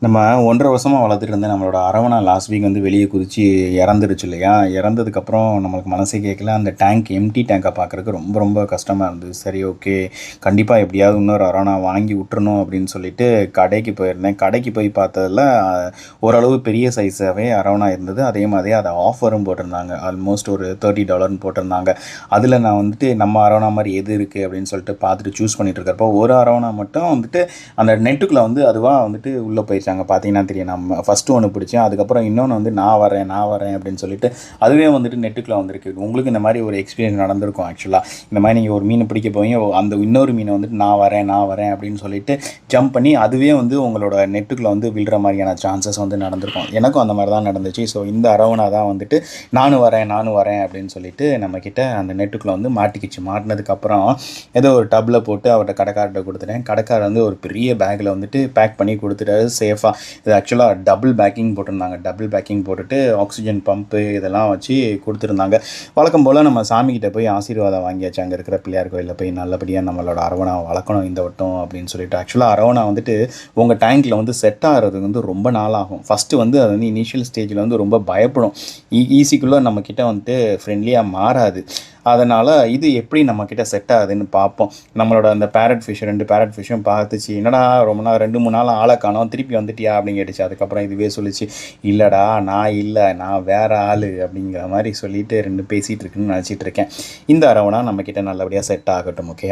நம்ம 1½ வருஷமா வளர்த்துட்டு இருந்த நம்மளோட அரவணா லாஸ்ட் வீக் வந்து வெளிய குதிச்சு இறந்துருச்சு இல்லையா? இறந்ததுக்கப்புறம் நம்மளுக்கு மனசே கேட்கல. அந்த டேங்க் எம்ப்டி டேங்க்க பார்க்குறக்கு ரொம்ப ரொம்ப கஷ்டமா இருந்தது. சரி ஓகே. கண்டிப்பா எப்படியாவது இன்னொரு அரவணா வாங்கி விட்டுறணும் அப்படின்னு சொல்லிட்டு கடைக்கு போயிருந்தேன். கடைக்கு போய் பார்த்ததுல ஓரளவு பெரிய சைஸாவே அரவணா இருந்தது. அதே மாதிரி அத ஆஃபரும் போட்டிருந்தாங்க. ஆல்மோஸ்ட் ஒரு $30ன்னு போட்டிருந்தாங்க. அதில நான் வந்துட்டு நம்ம அரவணா மாரி எது இருக்கு அப்படின்னு சொல்லிட்டு பார்த்துட்டு சூஸ் பண்ணிட்டு இருக்கிறப்போ, ஒரு அரவணா மட்டும் வந்துட்டு அந்த நெட்டுக்குள்ள வந்து அதுவா வந்துட்டு உள்ள போயிருச்சு. அங்க பார்த்தீங்கன்னா தெரியும். நம்ம ஃபர்ஸ்ட்டு ஒண்ணு பிடிச்சேன். அதுக்கப்புறம் இன்னொன்னு வந்து நான் வரேன், நான் வரேன் அப்படின்னு சொல்லிட்டு அதுவே வந்துட்டு நெட்டுக்குள்ள வந்திருக்கு. உங்களுக்கு இந்த மாரி ஒரு எக்ஸ்பீரியன்ஸ் நடந்திருக்கும் ஆக்சுவலா. இந்த மாரி நீங்க ஒரு மீன் பிடிக்க போவீங்க. அந்த இன்னொரு மீன வந்துட்டு நான் வரேன், நான் வரேன் அப்படின்னு சொல்லிட்டு ஜம்ப் பண்ணி அதுவே வந்து உங்களோட நெட்டுக்குள்ள வந்து விழுற மாரியான சான்சஸ் வந்து நடந்திருக்கும். எனக்கும் அந்த மாரி தான் நடந்துச்சு. ஸோ இந்த அரவணா தான் வந்துட்டு நானும் வரேன், நானும் வரேன் அப்படின்னு சொல்லிட்டு நம்மகிட்ட அந்த நெட்டுக்குள்ள வந்து மாட்டிக்கிச்சு. மாட்டுனதுக்கப்புறம் ஏதோ ஒரு டப்ல போட்டு அவர்ட்ட கடைக்காரர்ட்ட குடுத்துட்டேன். கடைக்காரர் வந்து ஒரு பெரிய பேக்ல வந்துட்டு பேக் பண்ணி குடுத்துட்டாரு சேஃபா. இது ஆக்சுவலா டபுள் பேக்கிங் போட்டிருந்தாங்க. டபுள் பேக்கிங் போட்டுட்டு ஆக்ஸிஜன் பம்பு இதெல்லாம் வச்சு குடுத்துருந்தாங்க. வழக்கம் போல நம்ம சாமிகிட்ட போய் ஆசீர்வாதம் வாங்கியாச்சு. அங்க இருக்கிற பிள்ளையார் கோயில்ல போய் நல்லபடியா நம்மளோட அரவணா வளர்க்கணும் இந்த வட்டம் அப்படின்னு சொல்லிட்டு. ஆக்சுவலா அரவணா வந்துட்டு உங்க டேங்க்ல வந்து செட் ஆகுறதுக்கு வந்து ரொம்ப நாள் ஆகும். ஃபர்ஸ்ட்டு வந்து அது வந்து இனிஷியல் ஸ்டேஜ்ல வந்து ரொம்ப பயப்படும். ஈஸிக்குள்ள நம்மகிட்ட வந்துட்டு ஃப்ரெண்ட்லியா மாறாது. அதனால இது எப்படி நம்மகிட்ட செட் ஆகுதுன்னு பார்ப்போம். நம்மளோட அந்த பேரட் ஃபிஷ் 2 பேரட் ஃபிஷ்ஷும் பார்த்துச்சு. என்னடா ரொம்ப நாள் 2, 3 நாள் ஆள காணோம். திருப்பி வந்துட்டியா அப்படின்னு கேட்டுச்சு. அதுக்கப்புறம் இதுவே சொல்லுச்சு, இல்லடா நான் இல்ல, நான் வேற ஆளு அப்படிங்கிற மாரி சொல்லிட்டு 2 பேசிட்டு இருக்குன்னு நினச்சிட்டு இருக்கேன். இந்த அரவணா நம்மகிட்ட நல்லபடியா செட் ஆகட்டும். ஓகேயா?